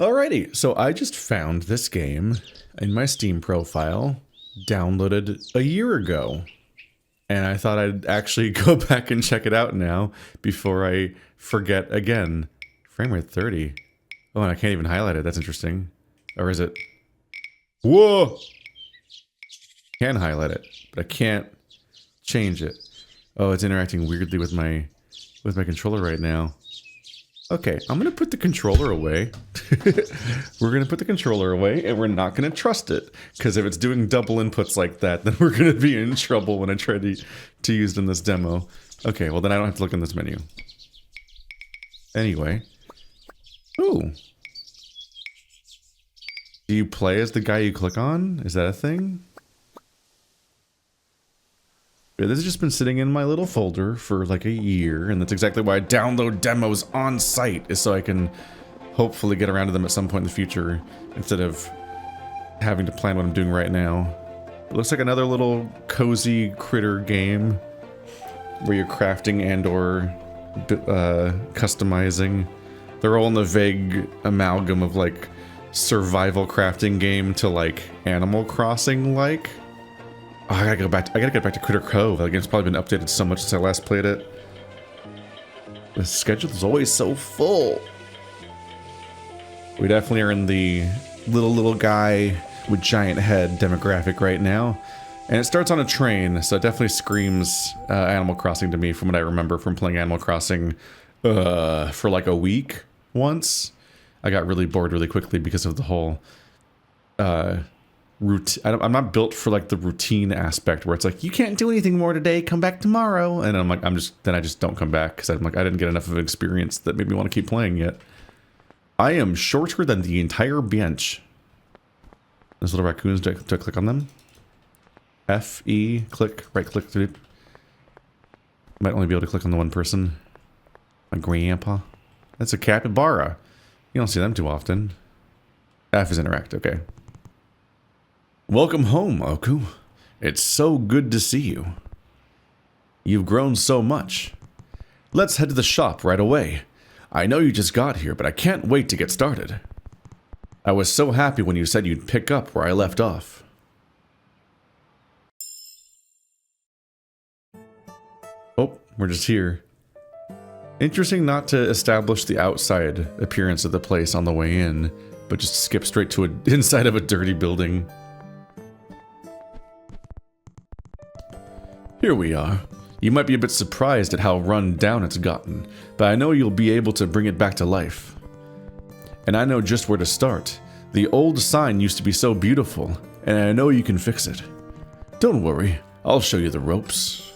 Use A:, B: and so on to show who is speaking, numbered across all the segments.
A: Alrighty, so I just found this game in my Steam profile, downloaded a year ago. And I thought I'd actually go back and check it out now before I forget again. Frame rate 30. Oh, and I can't even highlight it. That's interesting. Or is it? Whoa! Can highlight it, but I can't change it. Oh, it's interacting weirdly with my controller right now. Okay, I'm gonna put the controller away. We're gonna put the controller away, and we're not gonna trust it. Because if it's doing double inputs like that, then we're gonna be in trouble when I try to use it in this demo. Okay, well then I don't have to look in this menu. Anyway. Ooh. Do you play as the guy you click on? Is that a thing? Yeah, this has just been sitting in my little folder for like a year, and that's exactly why I download demos on site, is so I can hopefully get around to them at some point in the future, instead of having to plan what I'm doing right now. It looks like another little cozy critter game, where you're crafting and or customizing. They're all in the vague amalgam of like survival crafting game to like Animal Crossing like. Oh, I gotta get back to Critter Cove. That game's probably been updated so much since I last played it. The schedule is always so full. We definitely are in the little guy with giant head demographic right now. And it starts on a train, so it definitely screams Animal Crossing to me from what I remember from playing Animal Crossing for like a week once. I got really bored really quickly because of the whole I'm not built for like the routine aspect where it's like, you can't do anything more today, come back tomorrow. And I'm like, then I just don't come back because I'm like, I didn't get enough of an experience that made me want to keep playing yet. I am shorter than the entire bench. Those little raccoons, do I click on them? F, E, click, right click, dude. Might only be able to click on the one person. My grandpa. That's a capybara. You don't see them too often. F is interact, okay. Welcome home, Oku. It's so good to see you. You've grown so much. Let's head to the shop right away. I know you just got here, but I can't wait to get started. I was so happy when you said you'd pick up where I left off. Oh, we're just here. Interesting not to establish the outside appearance of the place on the way in, but just skip straight to inside of a dirty building. Here we are. You might be a bit surprised at how run down it's gotten, but I know you'll be able to bring it back to life. And I know just where to start. The old sign used to be so beautiful, and I know you can fix it. Don't worry, I'll show you the ropes.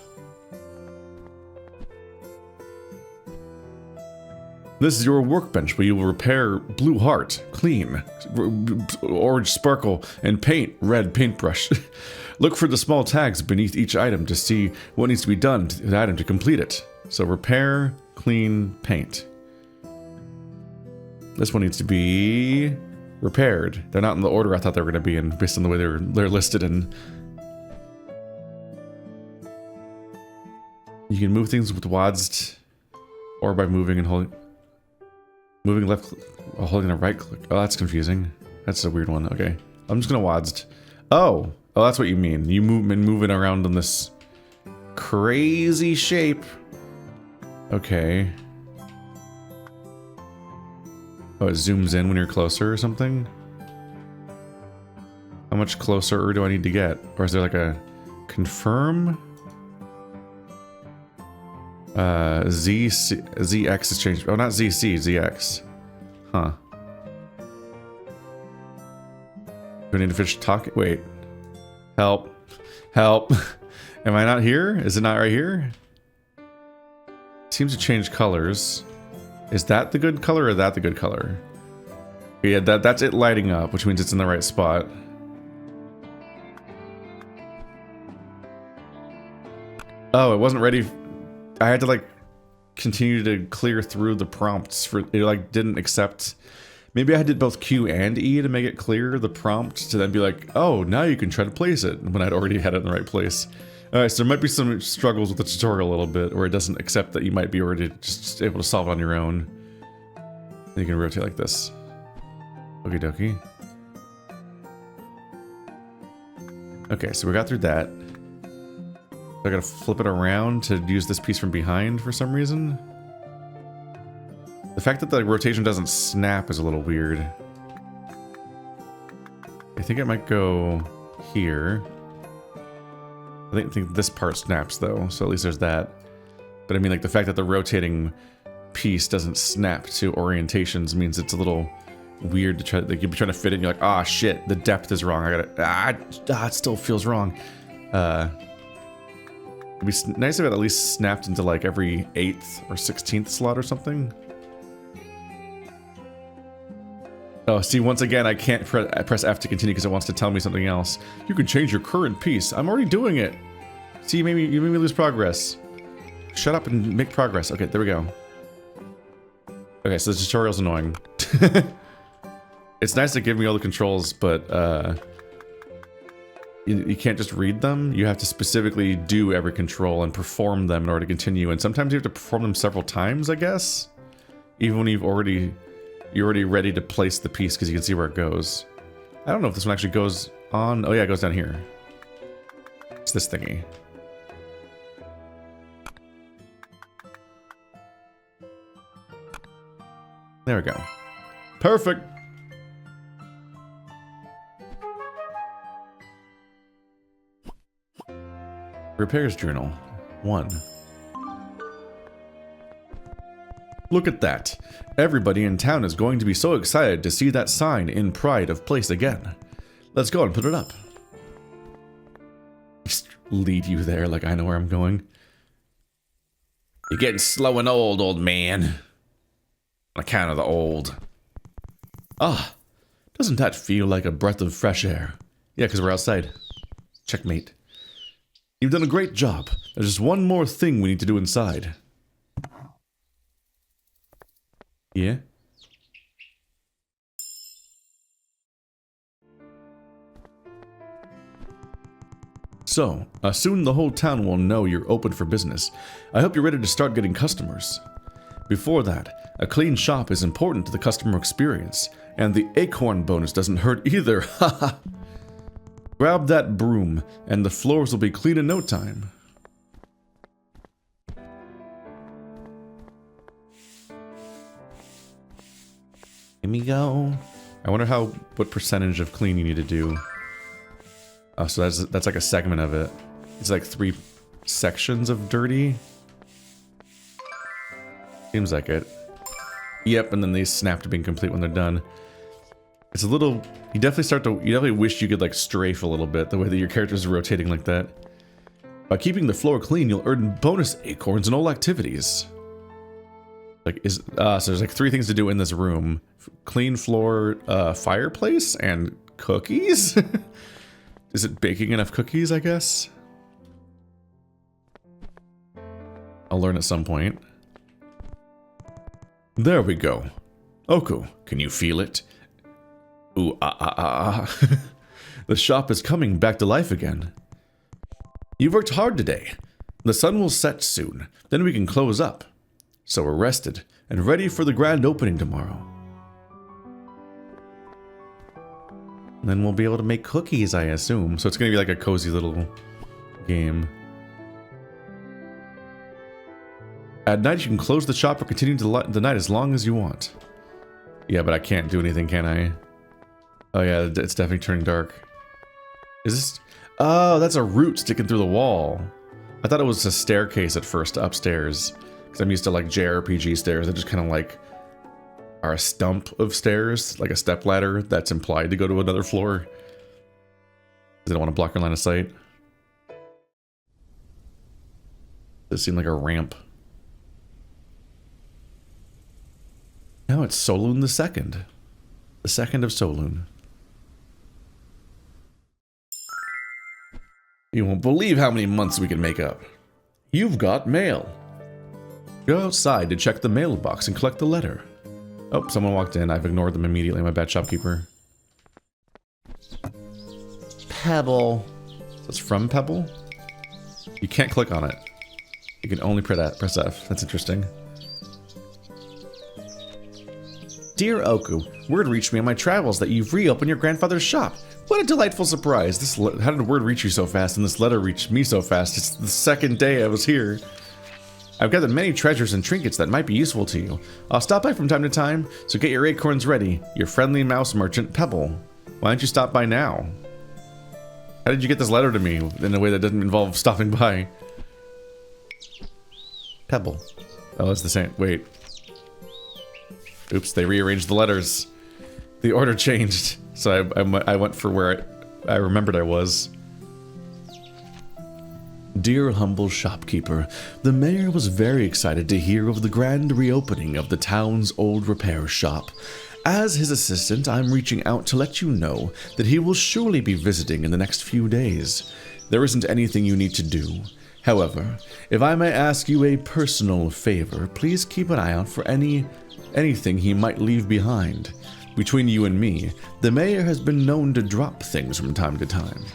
A: This is your workbench where you will repair Blue Heart, Clean, Orange Sparkle, and Paint, Red Paintbrush. Look for the small tags beneath each item to see what needs to be done to the item to complete it. So repair, clean, paint. This one needs to be repaired. They're not in the order I thought they were going to be in, based on the way they're listed in. You can move things with WASD or by moving and holding. Moving left while holding the right click. Oh, that's confusing. That's a weird one. Okay. I'm just going to WASD. Oh, that's what you mean. You move it around in this crazy shape. Okay. Oh, it zooms in when you're closer or something? How much closer do I need to get? Or is there like a confirm? ZX is changed. Oh, not ZC, ZX. Huh. Do I need to finish talking? Wait. Help. Help. Am I not here? Is it not right here? Seems to change colors. Is that the good color or that the good color? Yeah, that's it lighting up, which means it's in the right spot. Oh, it wasn't ready. I had to like continue to clear through the prompts for it, like didn't accept. Maybe I did both Q and E to make it clear the prompt to then be like, oh, now you can try to place it when I'd already had it in the right place. Alright, so there might be some struggles with the tutorial a little bit, where it doesn't accept that you might be already just able to solve it on your own. And you can rotate like this. Okie dokie. Okay, so we got through that. I gotta flip it around to use this piece from behind for some reason. The fact that the rotation doesn't snap is a little weird. I think it might go here. I think this part snaps though, so at least there's that. But I mean, like, the fact that the rotating piece doesn't snap to orientations means it's a little weird to try. Like, you'd be trying to fit it and you're like, ah, shit, the depth is wrong. I gotta, it still feels wrong. It'd be nice if it at least snapped into like every 8th or 16th slot or something. Oh, see, once again, I can't press F to continue because it wants to tell me something else. You can change your current piece. I'm already doing it. See, you made me lose progress. Shut up and make progress. Okay, there we go. Okay, so the tutorial's annoying. It's nice to give me all the controls, but you can't just read them. You have to specifically do every control and perform them in order to continue. And sometimes you have to perform them several times, I guess. Even when you're already ready to place the piece because you can see where it goes. I don't know if this one actually goes on. Oh yeah, it goes down here. It's this thingy. There we go. Perfect. Repairs journal 1. Look at that. Everybody in town is going to be so excited to see that sign in pride of place again. Let's go and put it up. Just lead you there like I know where I'm going. You're getting slow and old man. On account of the old. Ah, doesn't that feel like a breath of fresh air? Yeah, because we're outside. Checkmate. You've done a great job. There's just one more thing we need to do inside. Yeah? So, soon the whole town will know you're open for business. I hope you're ready to start getting customers. Before that, a clean shop is important to the customer experience, and the acorn bonus doesn't hurt either, haha! Grab that broom, and the floors will be clean in no time. Here we go. I wonder what percentage of clean you need to do. Oh, so that's like a segment of it. It's like 3 sections of dirty. Seems like it. Yep, and then they snap to being complete when they're done. It's a little... You definitely wish you could like strafe a little bit, the way that your characters are rotating like that. By keeping the floor clean, you'll earn bonus acorns in all activities. Like, so there's like 3 things to do in this room. Clean floor, fireplace, and cookies? Is it baking enough cookies, I guess? I'll learn at some point. There we go. Oku, can you feel it? Ooh, The shop is coming back to life again. You've worked hard today. The sun will set soon, then we can close up. So we're rested and ready for the grand opening tomorrow. And then we'll be able to make cookies, I assume. So it's going to be like a cozy little game. At night, you can close the shop or continue the night as long as you want. Yeah, but I can't do anything, can I? Oh yeah, it's definitely turning dark. Is this... Oh, that's a root sticking through the wall. I thought it was a staircase at first upstairs. Because I'm used to like JRPG stairs that just kind of like are a stump of stairs, like a stepladder that's implied to go to another floor. Because they don't want to block your line of sight. This seemed like a ramp. Now it's Soloon the Second. The second of Soloon. You won't believe how many months we can make up. You've got mail. Go outside to check the mailbox and collect the letter. Oh, someone walked in. I've ignored them immediately. My bad, shopkeeper. Pebble. That's from Pebble? You can't click on it. You can only press F. That's interesting. Dear Oku, word reached me on my travels that you've reopened your grandfather's shop. What a delightful surprise. How did word reach you so fast and this letter reached me so fast? It's the second day I was here. I've gathered many treasures and trinkets that might be useful to you. I'll stop by from time to time, so get your acorns ready. Your friendly mouse merchant, Pebble. Why don't you stop by now? How did you get this letter to me in a way that doesn't involve stopping by? Pebble. Oh, it's the same. Wait. Oops, they rearranged the letters. The order changed, so I went for where I remembered I was. Dear humble shopkeeper, the mayor was very excited to hear of the grand reopening of the town's old repair shop. As his assistant, I'm reaching out to let you know that he will surely be visiting in the next few days. There isn't anything you need to do. However, if I may ask you a personal favor, please keep an eye out for anything he might leave behind. Between you and me, the mayor has been known to drop things from time to time.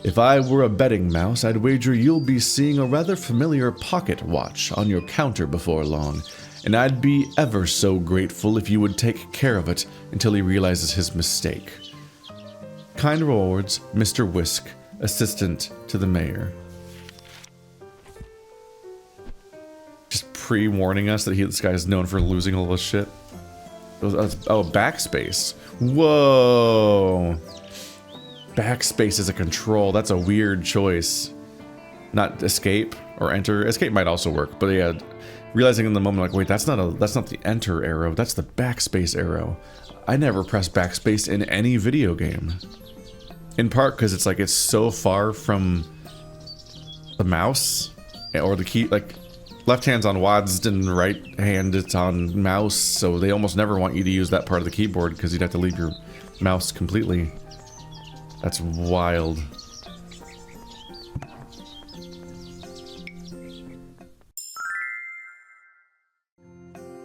A: If I were a betting mouse, I'd wager you'll be seeing a rather familiar pocket watch on your counter before long, and I'd be ever so grateful if you would take care of it until he realizes his mistake. Kind rewards, Mr. Whisk, assistant to the mayor. Just pre-warning us that this guy is known for losing all this shit. Oh, backspace. Whoa. Backspace is a control. That's a weird choice. Not escape or enter. Escape might also work, but yeah, realizing in the moment, like, wait, that's not the enter arrow. That's the backspace arrow. I never press backspace in any video game. In part because it's so far from the mouse or the key. Like, left hand's on WASD and right hand it's on mouse, so they almost never want you to use that part of the keyboard because you'd have to leave your mouse completely. That's wild.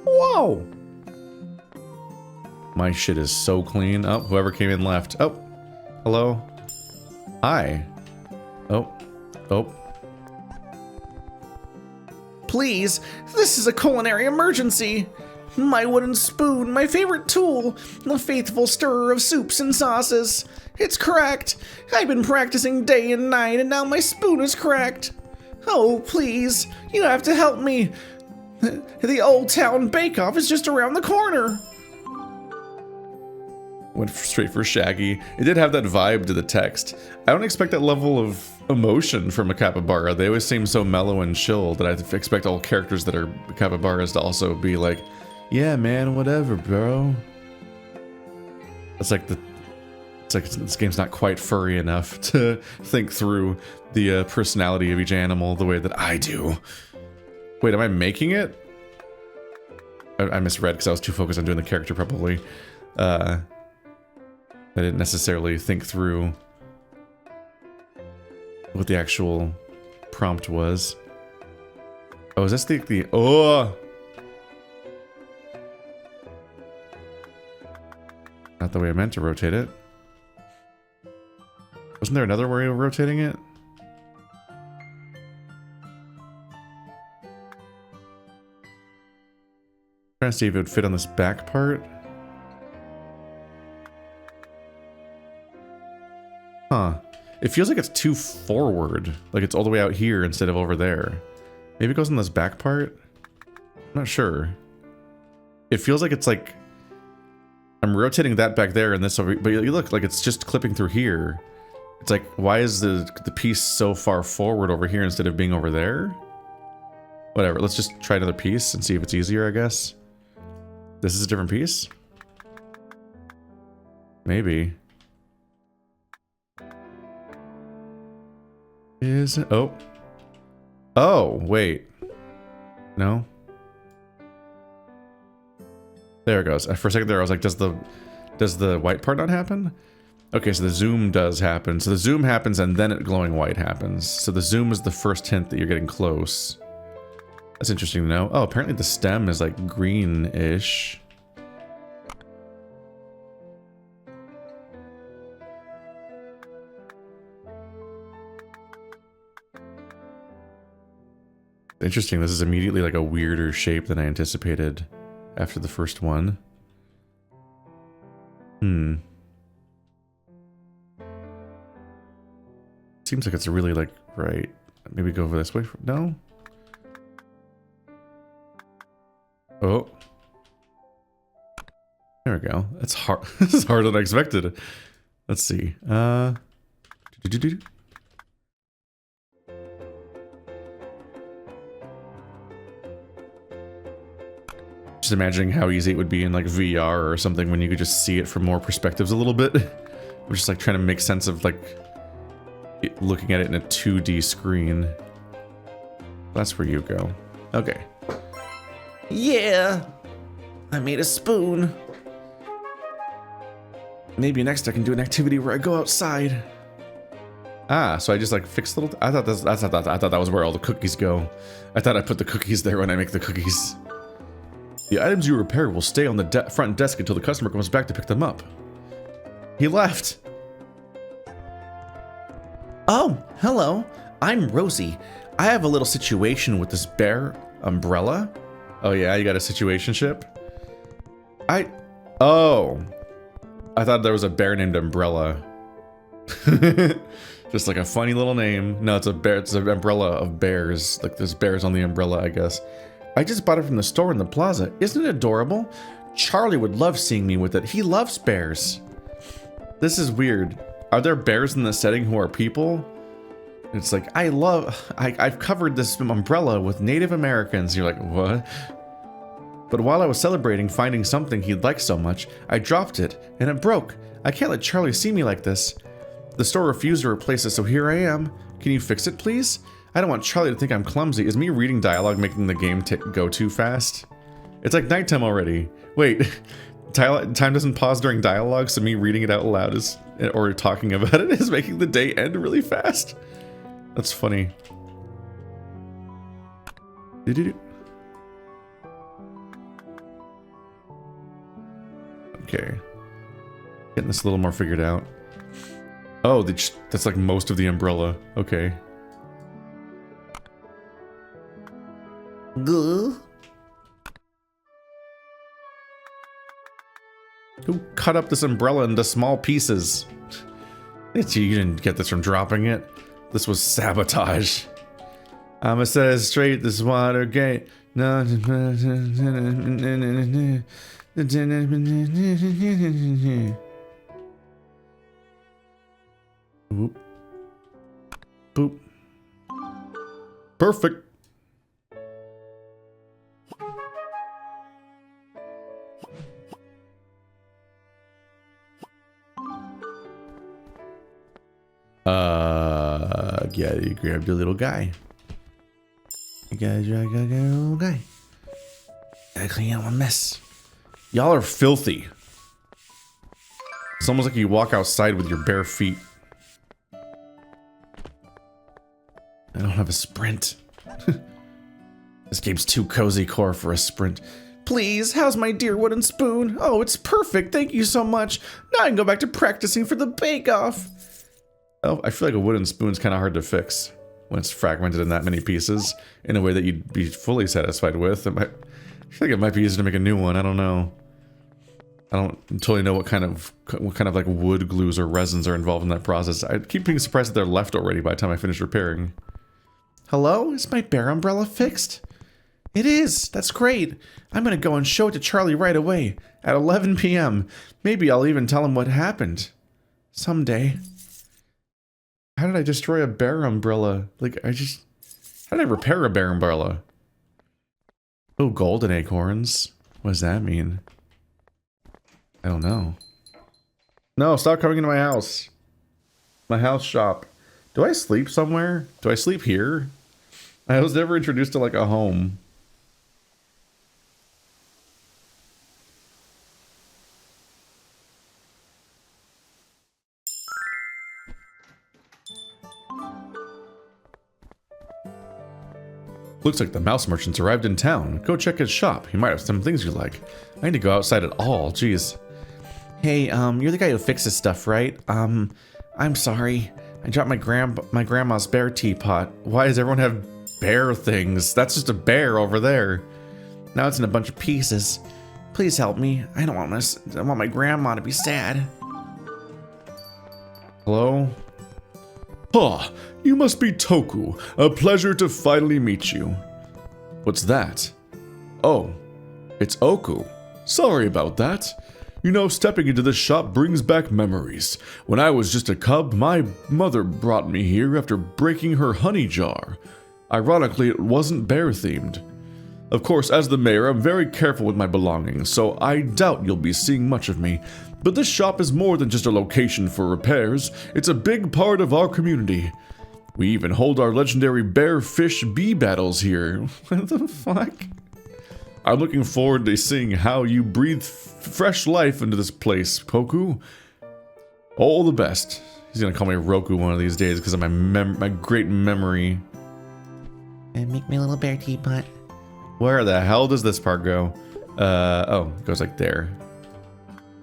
A: Whoa! My shit is so clean. Oh, whoever came in left. Oh, hello. Hi. Oh, oh.
B: Please, this is a culinary emergency. My wooden spoon, my favorite tool, the faithful stirrer of soups and sauces. It's cracked. I've been practicing day and night, and now my spoon is cracked. Oh, please, you have to help me. The Old Town Bake-Off is just around the corner.
A: Went straight for Shaggy. It did have that vibe to the text. I don't expect that level of emotion from a capybara. They always seem so mellow and chill that I expect all characters that are capybaras to also be like, yeah, man, whatever, bro. It's like this game's not quite furry enough to think through the personality of each animal the way that I do. Wait, am I making it? I misread because I was too focused on doing the character probably. I didn't necessarily think through what the actual prompt was. Oh, is this the oh! Not the way I meant to rotate it. Wasn't there another way of rotating it? Trying to see if it would fit on this back part. Huh. It feels like it's too forward. Like it's all the way out here instead of over there. Maybe it goes on this back part? I'm not sure. It feels like it's like I'm rotating that back there and this over, but you look like it's just clipping through here. It's like, why is the piece so far forward over here instead of being over there? Whatever, let's just try another piece and see if it's easier, I guess. This is a different piece? Maybe. Is it? Oh. Oh, wait. No? There it goes. For a second there, I was like, does the white part not happen? Okay, so the zoom does happen. So the zoom happens and then it glowing white happens. So the zoom is the first hint that you're getting close. That's interesting to know. Oh, apparently the stem is like green-ish. Interesting, this is immediately like a weirder shape than I anticipated after the first one. Hmm. Seems like it's really like right. Maybe go over this way. No. Oh. There we go. That's hard. This is harder than I expected. Let's see. Just imagining how easy it would be in like VR or something when you could just see it from more perspectives a little bit. I'm just like trying to make sense of like looking at it in a 2D screen. That's where you go. Okay.
B: Yeah, I made a spoon. Maybe next I can do an activity where I go outside.
A: Ah, so I just like fix little. I thought that was where all the cookies go. I thought I put the cookies there when I make the cookies. The items you repair will stay on the front desk until the customer comes back to pick them up. He left.
B: Oh, hello. I'm Rosie. I have a little situation with this bear umbrella.
A: Oh yeah, you got a situationship? Oh. I thought there was a bear named Umbrella. Just like a funny little name. No, it's a bear. It's an umbrella of bears. Like there's bears on the umbrella, I guess. I just bought it from the store in the plaza. Isn't it adorable? Charlie would love seeing me with it. He loves bears. This is weird. Are there bears in the setting who are people? It's like, I've covered this umbrella with Native Americans. You're like, what? But while I was celebrating finding something he'd like so much, I dropped it, and it broke. I can't let Charlie see me like this. The store refused to replace it, so here I am. Can you fix it, please? I don't want Charlie to think I'm clumsy. Is me reading dialogue making the game go too fast? It's like nighttime already. Wait, time doesn't pause during dialogue, so me reading it out loud or talking about it is making the day end really fast. That's funny. Okay. Getting this a little more figured out. Oh, that's like most of the umbrella. Okay.
B: Who
A: cut up this umbrella into small pieces? You didn't get this from dropping it. This was sabotage. I'ma set it straight, this Watergate. No. Boop. Boop. Perfect. Yeah, you grabbed your little guy. You guys, I got a little guy.
B: Gotta clean up my mess.
A: Y'all are filthy. It's almost like you walk outside with your bare feet. I don't have a sprint. This game's too cozy core for a sprint.
B: Please, how's my dear wooden spoon? Oh, it's perfect. Thank you so much. Now I can go back to practicing for the bake-off.
A: Oh, I feel like a wooden spoon's kind of hard to fix when it's fragmented in that many pieces in a way that you'd be fully satisfied with. I feel like it might be easier to make a new one. I don't know. I don't totally know what kind of like wood glues or resins are involved in that process. I keep being surprised that they're left already by the time I finish repairing.
B: Hello? Is my bear umbrella fixed? It is. That's great. I'm gonna go and show it to Charlie right away at 11 p.m. Maybe I'll even tell him what happened. Someday.
A: How did I destroy a bear umbrella? Like, how did I repair a bear umbrella? Oh, golden acorns. What does that mean? I don't know. No, stop coming into my house. My house shop. Do I sleep somewhere? Do I sleep here? I was never introduced to like a home. Looks like the mouse merchant's arrived in town. Go check his shop. He might have some things you like. I need to go outside at all. Jeez.
B: Hey, you're the guy who fixes stuff, right? I'm sorry. I dropped my grandma's bear teapot.
A: Why does everyone have bear things? That's just a bear over there.
B: Now it's in a bunch of pieces. Please help me. I don't want my grandma to be sad.
A: Hello? Ah, you must be Toku. A pleasure to finally meet you. What's that? Oh, it's Oku. Sorry about that. You know, stepping into this shop brings back memories. When I was just a cub, my mother brought me here after breaking her honey jar. Ironically, it wasn't bear-themed. Of course, as the mayor, I'm very careful with my belongings, so I doubt you'll be seeing much of me. But this shop is more than just a location for repairs. It's a big part of our community. We even hold our legendary bear-fish-bee battles here. What the fuck? I'm looking forward to seeing how you breathe fresh life into this place, Koku. All the best. He's gonna call me Roku one of these days because of my great memory.
B: And make me a little bear teapot.
A: Where the hell does this part go? Oh, it goes like there.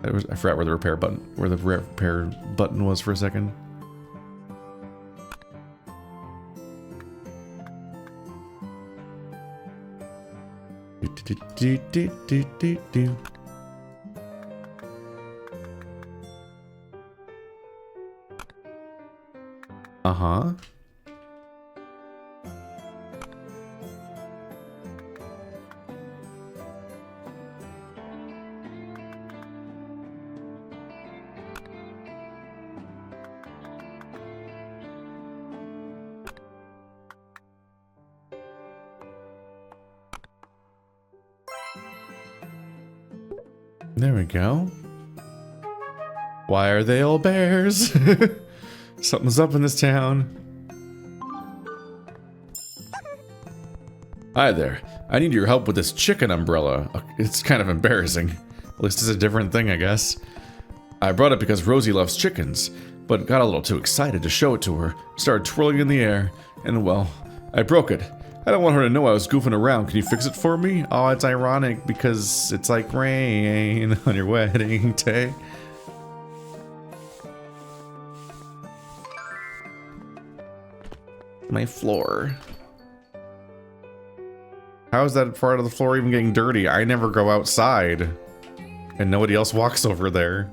A: I forgot where the repair button was for a second. Uh-huh. There we go. Why are they all bears? Something's up in this town. Hi there. I need your help with this chicken umbrella. It's kind of embarrassing. At least it's a different thing, I guess. I brought it because Rosie loves chickens, but got a little too excited to show it to her. Started twirling in the air, and well, I broke it. I don't want her to know I was goofing around. Can you fix it for me? Oh, it's ironic because it's like rain on your wedding day.
B: My floor.
A: How is that part of the floor even getting dirty? I never go outside. And nobody else walks over there.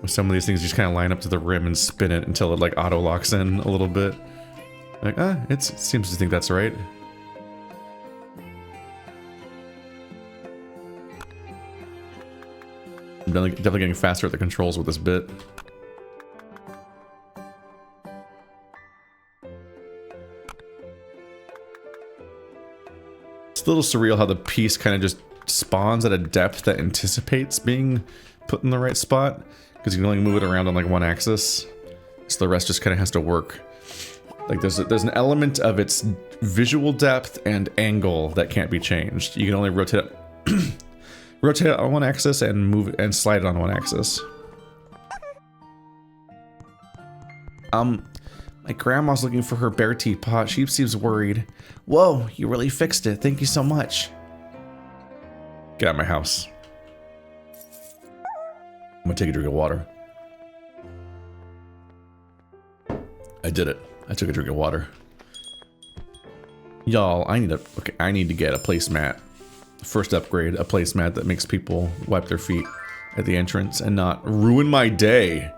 A: Some of these things just kind of line up to the rim and spin it until it like auto locks in a little bit. Like, it seems to think that's right. I'm definitely getting faster at the controls with this bit. It's a little surreal how the piece kind of just spawns at a depth that anticipates being put in the right spot. Because you can only move it around on like one axis. So the rest just kind of has to work. Like there's an element of its visual depth and angle that can't be changed. You can only rotate it, rotate it on one axis and move and slide it on one axis.
B: My grandma's looking for her bear teapot. She seems worried. Whoa, you really fixed it. Thank you so much.
A: Get out of my house. I'm gonna take a drink of water. I did it. I took a drink of water. Y'all, I need to get a placemat. First upgrade, a placemat that makes people wipe their feet at the entrance and not ruin my day.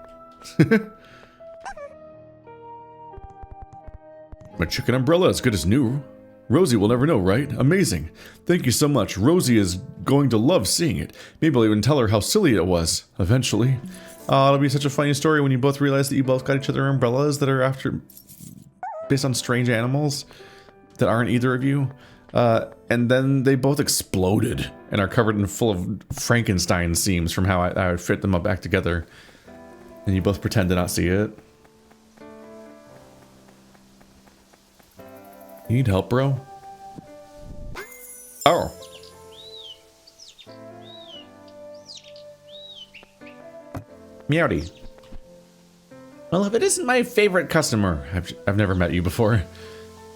A: My chicken umbrella is good as new. Rosie will never know, right? Amazing. Thank you so much. Rosie is going to love seeing it. Maybe I'll even tell her how silly it was, eventually. It'll be such a funny story when you both realize that you both got each other umbrellas that are based on strange animals that aren't either of you. And then they both exploded and are covered in full of Frankenstein seams from how I would fit them up back together. And you both pretend to not see it. You need help, bro? Oh. Meowdy.
B: Well, if it isn't my favorite customer, I've never met you before.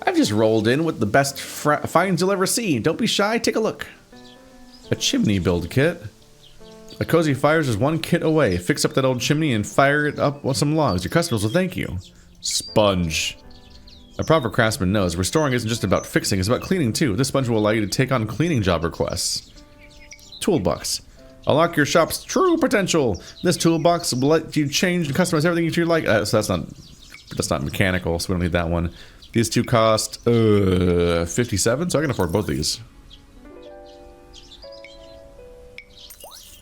B: I've just rolled in with the best finds you'll ever see. Don't be shy, take a look.
A: A chimney build kit. A cozy fires is one kit away. Fix up that old chimney and fire it up with some logs. Your customers will thank you. Sponge. A proper craftsman knows restoring isn't just about fixing, it's about cleaning too. This sponge will allow you to take on cleaning job requests. Toolbox. Unlock your shop's true potential. This toolbox will let you change and customize everything you like. So that's not mechanical, so we don't need that one. These two cost 57, so I can afford both these.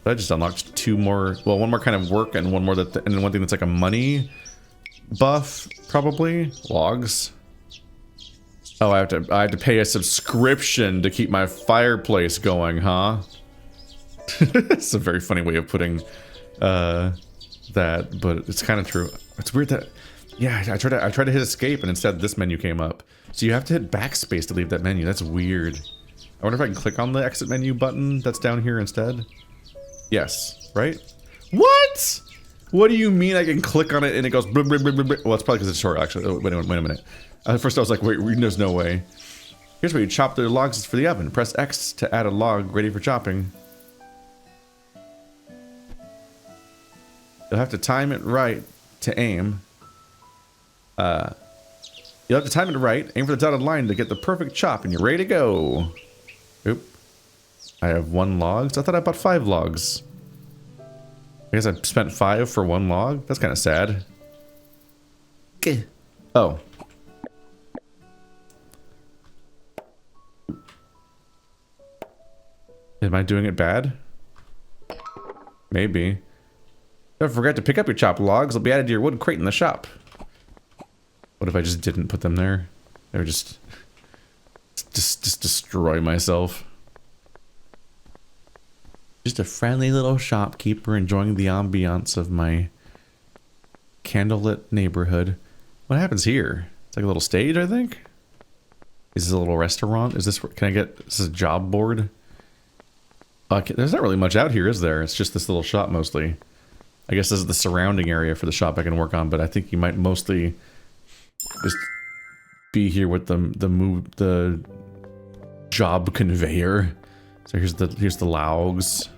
A: I just unlocked two more. Well, one more kind of work and one more and then one thing that's like a money buff, probably. Logs. Oh, I have to pay a subscription to keep my fireplace going, huh? It's a very funny way of putting that, but it's kind of true. It's weird that, yeah, I tried to hit escape and instead this menu came up. So you have to hit backspace to leave that menu. That's weird. I wonder if I can click on the exit menu button that's down here instead. Yes, right? What? What do you mean I can click on it and it goes blah, blah, blah, blah, blah. Well, it's probably because it's short, actually. Oh, wait a minute. At first I was like, wait, there's no way. Here's where you chop the logs for the oven. Press X to add a log ready for chopping. You'll have to time it right to aim. You'll have to time it right, aim for the dotted line to get the perfect chop, and you're ready to go. Oop. I have 1 log. So I thought I bought 5 logs. I guess I spent 5 for 1 log? That's kind of sad. Oh. Am I doing it bad? Maybe. Don't forget to pick up your chopped logs. They'll be added to your wood crate in the shop. What if I just didn't put them there? They were just destroy myself. Just a friendly little shopkeeper enjoying the ambiance of my candlelit neighborhood. What happens here? It's like a little stage, I think. Is this a little restaurant? Is this? Can I get? This is a job board. There's not really much out here, is there? It's just this little shop mostly. I guess this is the surrounding area for the shop I can work on, but I think you might mostly just be here with the job conveyor. So here's the logs.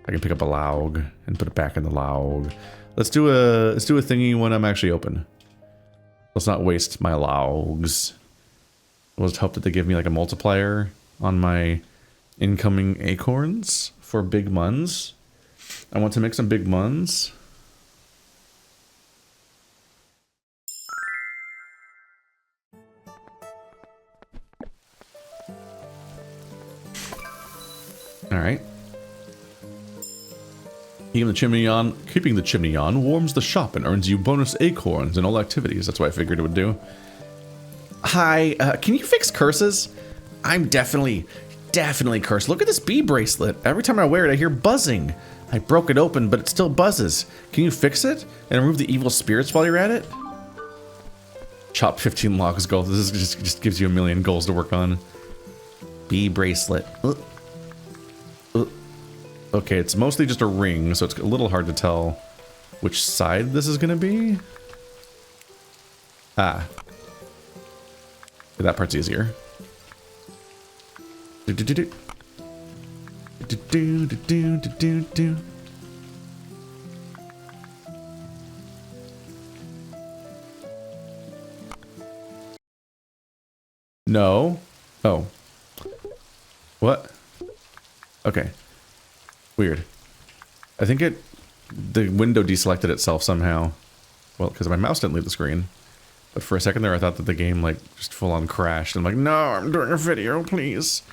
A: I can pick up a log and put it back in the log. Let's do a thingy when I'm actually open. Let's not waste my logs. We'll just hope that they give me like a multiplier on my incoming acorns for big muns. I want to make some big muns. Alright. Keeping the chimney on warms the shop and earns you bonus acorns in all activities. That's what I figured it would do. Hi, can you fix curses? I'm definitely cursed. Look at this bee bracelet. Every time I wear it, I hear buzzing. I broke it open, but it still buzzes. Can you fix it and remove the evil spirits while you're at it? Chop 15 logs gold. This is just gives you a million goals to work on. Bee bracelet. Okay, it's mostly just a ring, so it's a little hard to tell which side this is gonna be. Ah. That part's easier. No. Oh. What? Okay. Weird. I think the window deselected itself somehow. Well, because my mouse didn't leave the screen. But for a second there I thought that the game like just full on crashed. I'm like, no, I'm doing a video, please.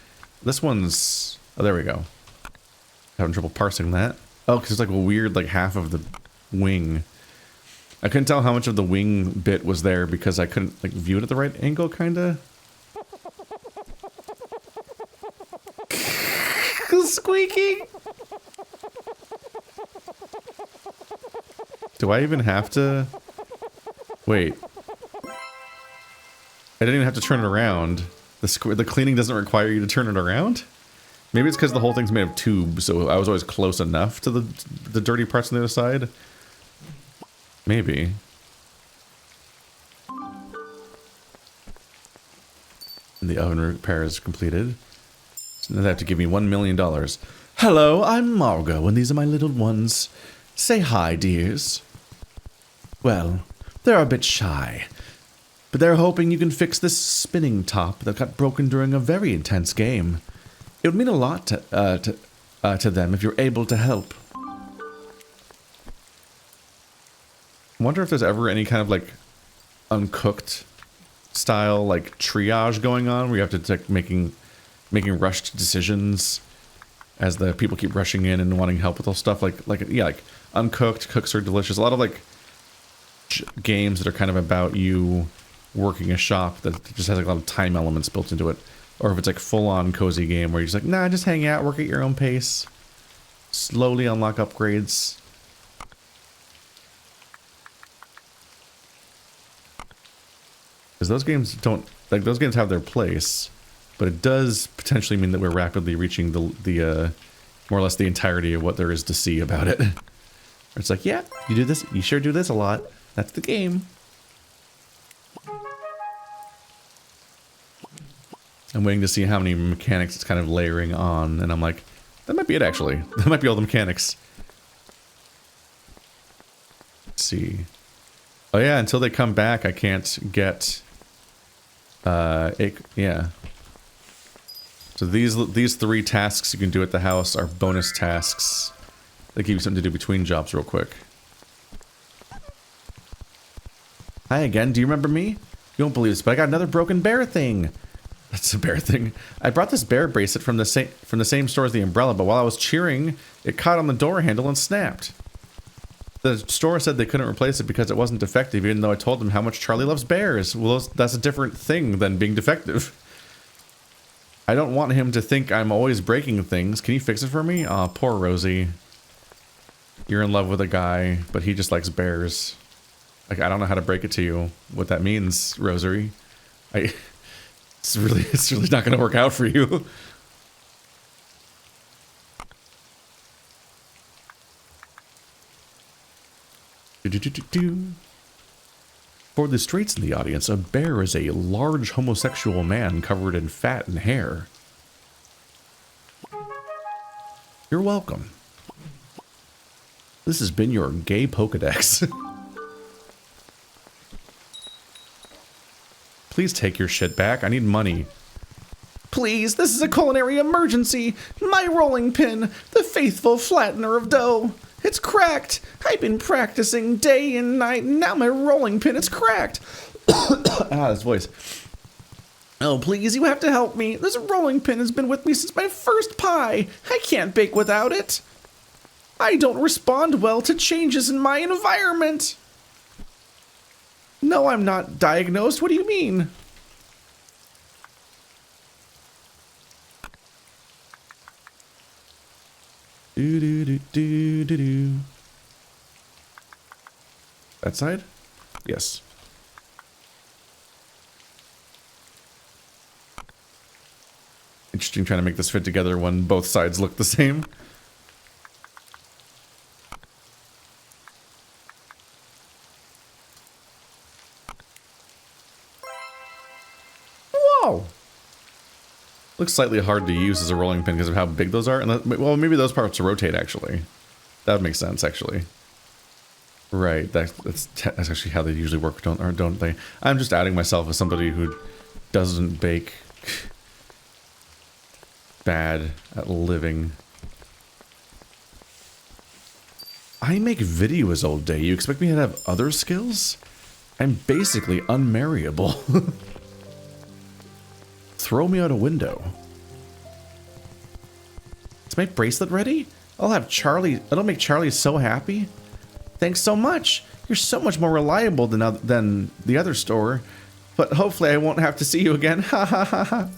A: This one's... Oh, there we go. Having trouble parsing that. Oh, because it's like a weird like half of the wing. I couldn't tell how much of the wing bit was there because I couldn't like view it at the right angle, kinda. Squeaking! Do I even have to... Wait. I didn't even have to turn it around. The cleaning doesn't require you to turn it around? Maybe it's because the whole thing's made of tubes, so I was always close enough to the dirty parts on the other side. Maybe. And the oven repair is completed. So now they have to give me $1 million. Hello, I'm Marrow, and these are my little ones. Say hi, dears. Well, They're a bit shy, but they're hoping you can fix this spinning top that got broken during a very intense game. It would mean a lot to them if you're able to help. I wonder if there's ever any kind of like uncooked style like triage going on where you have to like making rushed decisions as the people keep rushing in and wanting help with all stuff like uncooked, cooks are delicious. A lot of like games that are kind of about you working a shop that just has like a lot of time elements built into it, or if it's like full-on cozy game where you're just like, nah, just hang out, work at your own pace, slowly unlock upgrades. Because those games don't, like, those games have their place, but it does potentially mean that we're rapidly reaching the more or less the entirety of what there is to see about it. It's like, yeah, you do this, you sure do this a lot. That's the game. I'm waiting to see how many mechanics it's kind of layering on, and I'm like, that might be it actually. That might be all the mechanics. Let's see. Oh yeah, until they come back, I can't get... yeah. So these 3 tasks you can do at the house are bonus tasks. They give you something to do between jobs real quick. Hi again, do you remember me? You won't believe this, but I got another broken bear thing. That's a bear thing. I brought this bear bracelet from the same store as the umbrella, but while I was cheering, it caught on the door handle and snapped. The store said they couldn't replace it because it wasn't defective, even though I told them how much Charlie loves bears. Well, that's a different thing than being defective. I don't want him to think I'm always breaking things. Can you fix it for me? Aw, poor Rosie. You're in love with a guy, but he just likes bears. Like, I don't know how to break it to you, what that means, Rosary. It's really not going to work out for you. For the straights in the audience, a bear is a large homosexual man covered in fat and hair. You're welcome. This has been your gay Pokedex. Please take your shit back. I need money.
B: Please, this is a culinary emergency. My rolling pin, the faithful flattener of dough. It's cracked. I've been practicing day and night, and now my rolling pin is cracked.
A: This voice.
B: Oh, please, you have to help me. This rolling pin has been with me since my first pie. I can't bake without it. I don't respond well to changes in my environment. No, I'm not diagnosed. What do you mean?
A: Do. That side? Yes. Interesting trying to make this fit together when both sides look the same. Whoa! Looks slightly hard to use as a rolling pin because of how big those are. And well, maybe those parts rotate actually. That would make sense actually. Right, that's actually how they usually work, don't they? I'm just outing myself as somebody who doesn't bake. Bad at living. I make videos all day. You expect me to have other skills? I'm basically unmarriable. Throw me out a window. Is my bracelet ready? I'll make Charlie so happy. Thanks so much. You're so much more reliable than the other store. But hopefully I won't have to see you again. Ha ha ha ha.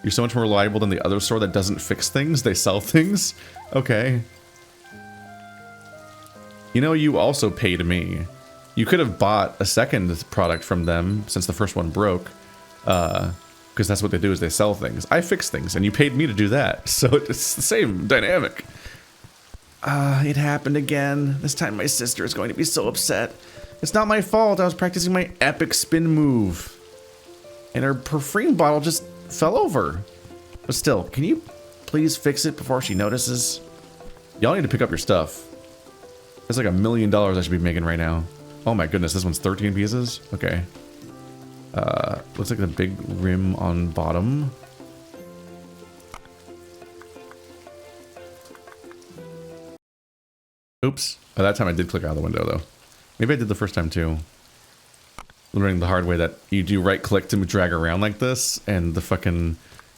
A: You're so much more reliable than the other store that doesn't fix things. They sell things. Okay. You know, you also paid me. You could have bought a second product from them since the first one broke. Because that's what they do, is they sell things. I fix things, and you paid me to do that. So it's the same dynamic. It happened again. This time my sister is going to be so upset. It's not my fault. I was practicing my epic spin move. And her perfume bottle just fell over. But still, can you please fix it before she notices? Y'all need to pick up your stuff. That's like $1 million I should be making right now. Oh my goodness, this one's 13 pieces? Okay. Looks like the big rim on bottom. Oops. Oh, that time I did click out of the window, though. Maybe I did the first time, too. Learning the hard way that you do right-click to drag around like this, and the fucking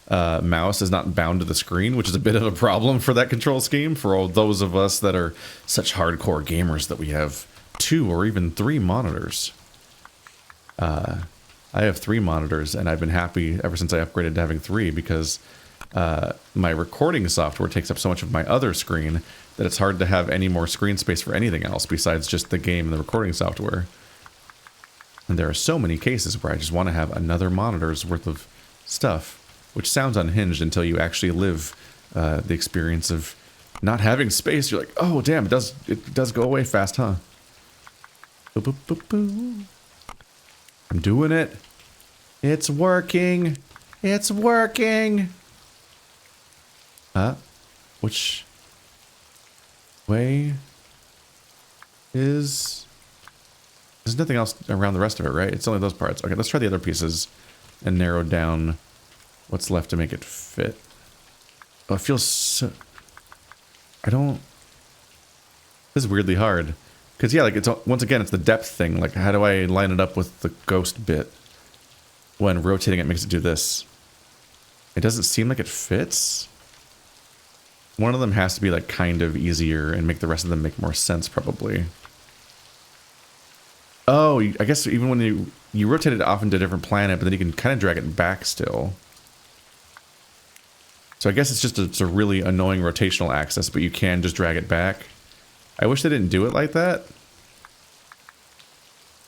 A: mouse is not bound to the screen, which is a bit of a problem for that control scheme for all those of us that are such hardcore gamers that we have 2 or even 3 monitors. I have 3 monitors, and I've been happy ever since I upgraded to having 3 because my recording software takes up so much of my other screen that it's hard to have any more screen space for anything else besides just the game and the recording software. And there are so many cases where I just want to have another monitor's worth of stuff, which sounds unhinged until you actually live the experience of not having space. You're like, oh damn, it does go away fast, huh? Boop, boop, boop, boop. I'm doing it. It's working. It's working. Which way is... There's nothing else around the rest of it, right? It's only those parts. Okay, let's try the other pieces and narrow down what's left to make it fit. Oh, it feels so... I don't... This is weirdly hard. Because, yeah, like, it's once again, it's the depth thing. Like, how do I line it up with the ghost bit when rotating it makes it do this? It doesn't seem like it fits. One of them has to be, like, kind of easier and make the rest of them make more sense, probably. Oh, I guess even when you rotate it off into a different planet, but then you can kind of drag it back still. So I guess it's just it's a really annoying rotational axis, but you can just drag it back. I wish they didn't do it like that.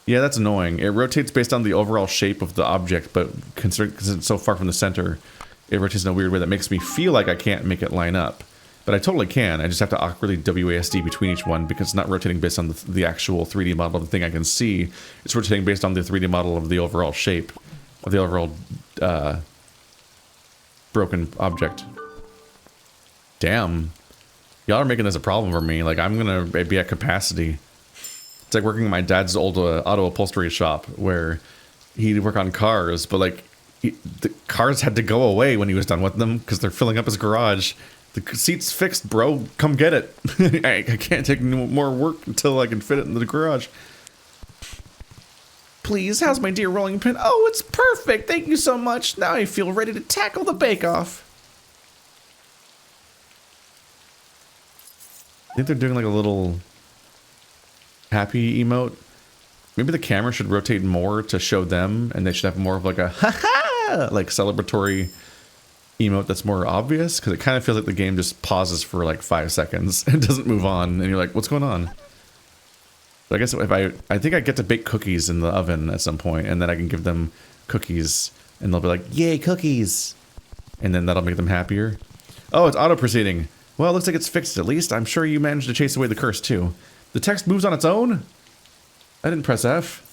A: Yeah, that's annoying. It rotates based on the overall shape of the object, but considering because it's so far from the center, it rotates in a weird way that makes me feel like I can't make it line up. But I totally can. I just have to awkwardly WASD between each one because it's not rotating based on the actual 3D model of the thing I can see. It's rotating based on the 3D model of the overall shape of the overall broken object. Damn. Y'all are making this a problem for me. Like, I'm gonna be at capacity. It's like working at my dad's old auto upholstery shop where he'd work on cars, but like the cars had to go away when he was done with them because they're filling up his garage. The seat's fixed, bro. Come get it. I can't take no more work until I can fit it in the garage.
B: Please, how's my dear rolling pin? Oh, it's perfect. Thank you so much. Now I feel ready to tackle the bake-off.
A: I think they're doing like a little happy emote. Maybe the camera should rotate more to show them, and they should have more of like a ha-ha, like celebratory emote that's more obvious, because it kind of feels like the game just pauses for like 5 seconds and doesn't move on, and you're like, what's going on? So I guess if I think I get to bake cookies in the oven at some point, and then I can give them cookies, and they'll be like, yay, cookies! And then that'll make them happier. Oh, it's auto-proceeding. Well, it looks like it's fixed at least. I'm sure you managed to chase away the curse too. The text moves on its own? I didn't press F.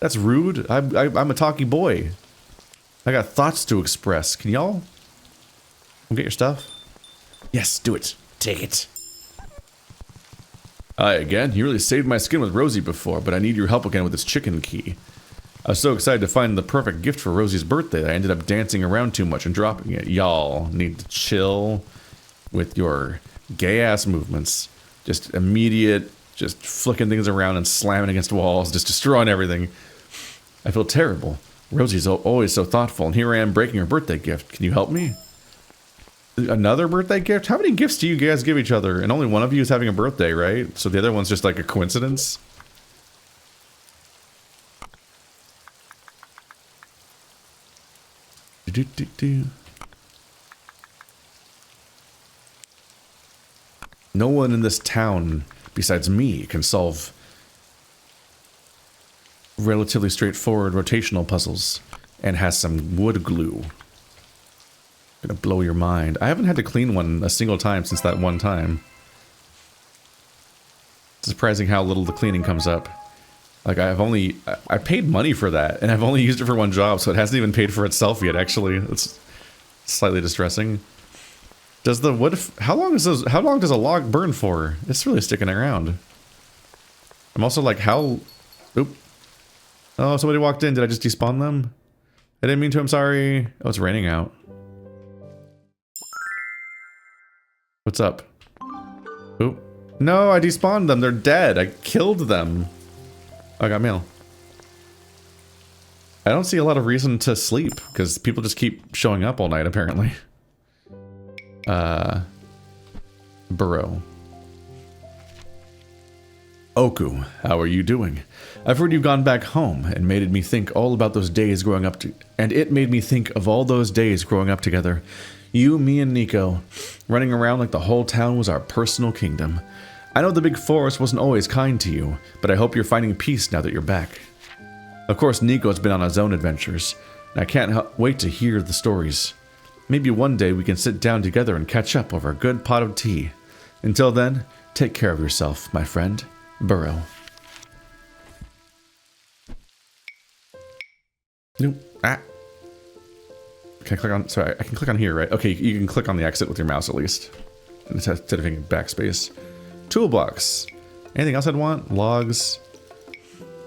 A: That's rude. I'm a talky boy. I got thoughts to express. Can y'all come get your stuff? Yes, do it. Take it. Hi again. You really saved my skin with Rosie before, but I need your help again with this chicken key. I was so excited to find the perfect gift for Rosie's birthday that I ended up dancing around too much and dropping it. Y'all need to chill with your gay-ass movements. Just immediate, just flicking things around and slamming against walls, just destroying everything. I feel terrible. Rosie's always so thoughtful, and here I am breaking her birthday gift. Can you help me? Another birthday gift? How many gifts do you guys give each other? And only one of you is having a birthday, right? So the other one's just like a coincidence? No one in this town, besides me, can solve relatively straightforward rotational puzzles and has some wood glue. Gonna blow your mind. I haven't had to clean one a single time since that one time. It's surprising how little the cleaning comes up. Like, I paid money for that, and I've only used it for one job, so it hasn't even paid for itself yet, actually. It's slightly distressing. Does the wood... How long does a log burn for? It's really sticking around. I'm also like, how... Oop. Oh, somebody walked in. Did I just despawn them? I didn't mean to, I'm sorry. Oh, it's raining out. What's up? Oop. No, I despawned them. They're dead. I killed them. Oh, I got mail. I don't see a lot of reason to sleep, because people just keep showing up all night, apparently. Burrow. Oku, how are you doing? I've heard you've gone back home, and made me think all about those days growing up and it made me think of all those days growing up together. You, me, and Nico, running around like the whole town was our personal kingdom. I know the big forest wasn't always kind to you, but I hope you're finding peace now that you're back. Of course, Nico's been on his own adventures, and I can't wait to hear the stories. Maybe one day we can sit down together and catch up over a good pot of tea. Until then, take care of yourself, my friend. Burrow. Nope. Ah. Can I click on... Sorry, I can click on here, right? Okay, you can click on the exit with your mouse at least. Instead of hitting backspace. Toolbox. Anything else I'd want? Logs.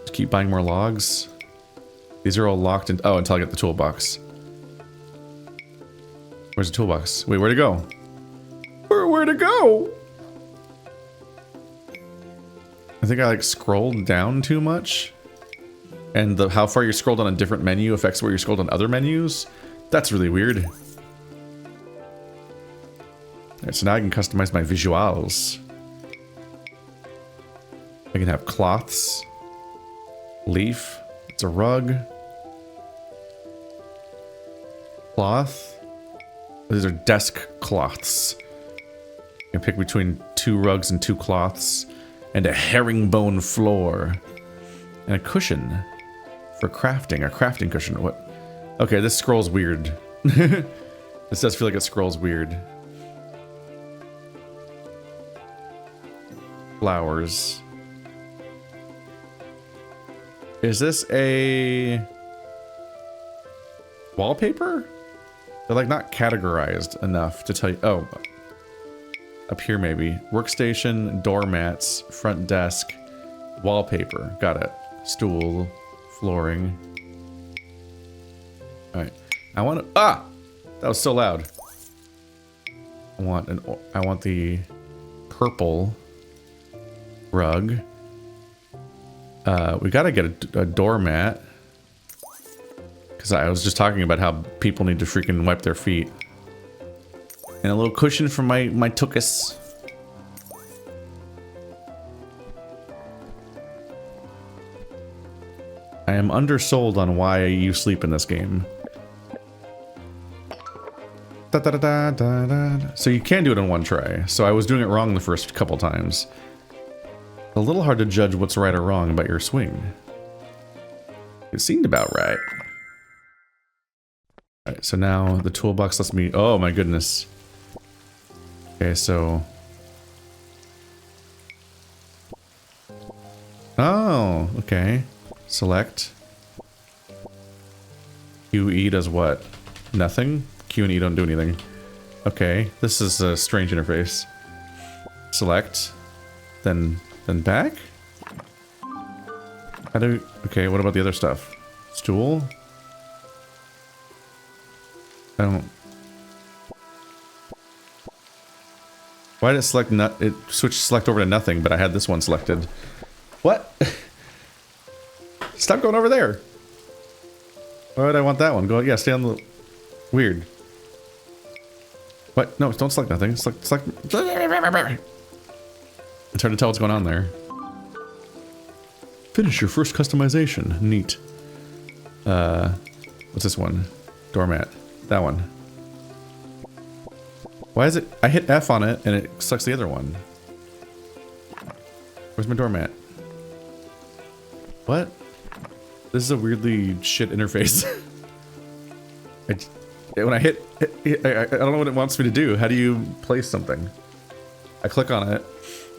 A: Just keep buying more logs. These are all locked in... Oh, until I get the toolbox. Where's the toolbox? Wait, where'd it go? Where'd it go? I think I like scrolled down too much. And how far you're scrolled on a different menu affects where you're scrolled on other menus. That's really weird. Alright, so now I can customize my visuals. I can have cloths. Leaf. It's a rug. Cloth. These are desk cloths. You can pick between 2 rugs and 2 cloths. And a herringbone floor. And a cushion. For crafting. A crafting cushion. What? Okay, this scroll's weird. This does feel like it scrolls weird. Flowers. Is this a... wallpaper? They're like not categorized enough to tell you... Oh. Up here maybe. Workstation, doormats, front desk, wallpaper. Got it. Stool, flooring. Alright. I want to... Ah! That was so loud. I want the purple rug. We gotta get a doormat. Because I was just talking about how people need to freaking wipe their feet. And a little cushion for my tuchus. I am undersold on why you sleep in this game. Da, da, da, da, da, da. So you can do it in one try. So I was doing it wrong the first couple times. A little hard to judge what's right or wrong about your swing. It seemed about right. Alright, so now the toolbox lets me... Oh my goodness. Okay, so... Oh, okay. Select. Q, E does what? Nothing? Q and E don't do anything. Okay, this is a strange interface. Select. Then back? How do... Okay, what about the other stuff? Stool? I don't... Why did it select it switched select over to nothing, but I had this one selected. What? Stop going over there. Why would I want that one? Go, yeah, stay on the... Weird. What? No, don't select nothing. Select... It's hard to tell what's going on there. Finish your first customization. Neat. What's this one? Doormat. That one. Why is it... I hit F on it and it selects the other one. Where's my doormat? What? This is a weirdly shit interface. When I hit... I don't know what it wants me to do. How do you place something? I click on it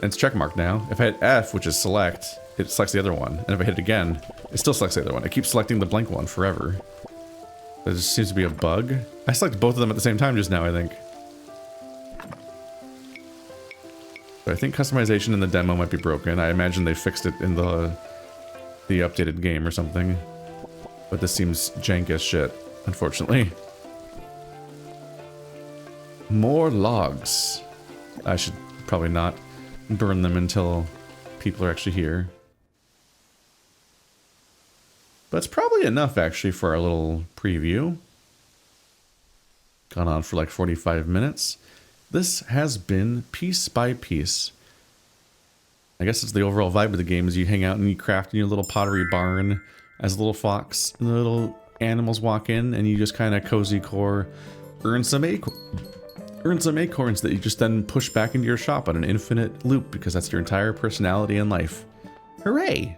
A: and it's checkmarked now. If I hit F, which is select, it selects the other one. And if I hit it again, it still selects the other one. It keeps selecting the blank one forever. There just seems to be a bug. I selected both of them at the same time just now, I think. But I think customization in the demo might be broken. I imagine they fixed it in the updated game or something. But this seems jank as shit, unfortunately. More logs. I should probably not burn them until people are actually here. But it's probably enough, actually, for our little preview. Gone on for like 45 minutes. This has been piece by piece. I guess it's the overall vibe of the game, is you hang out and you craft in your little pottery barn as a little fox, and the little animals walk in, and you just kind of cozy core, earn some acorns that you just then push back into your shop on an infinite loop, because that's your entire personality in life. Hooray!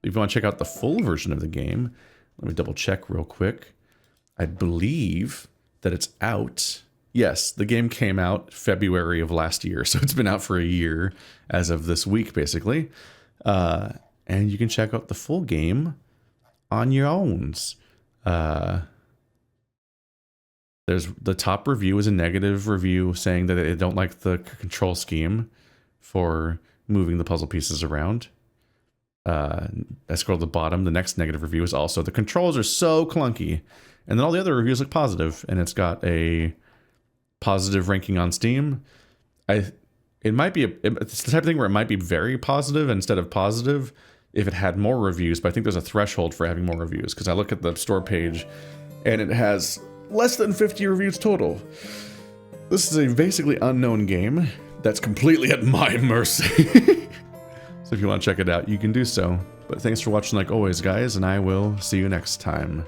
A: If you want to check out the full version of the game, let me double check real quick. I believe that it's out. Yes, the game came out February of last year, so it's been out for a year as of this week, basically. And you can check out the full game on your own. There's the top review is a negative review saying that they don't like the control scheme for moving the puzzle pieces around. I scroll to the bottom. The next negative review is also the controls are so clunky. And then all the other reviews look positive, and it's got a positive ranking on Steam. It's the type of thing where it might be very positive instead of positive if it had more reviews, but I think there's a threshold for having more reviews, because I look at the store page and it has less than 50 reviews total. This is a basically unknown game that's completely at my mercy. So if you want to check it out, you can do so. But thanks for watching like always, guys, and I will see you next time.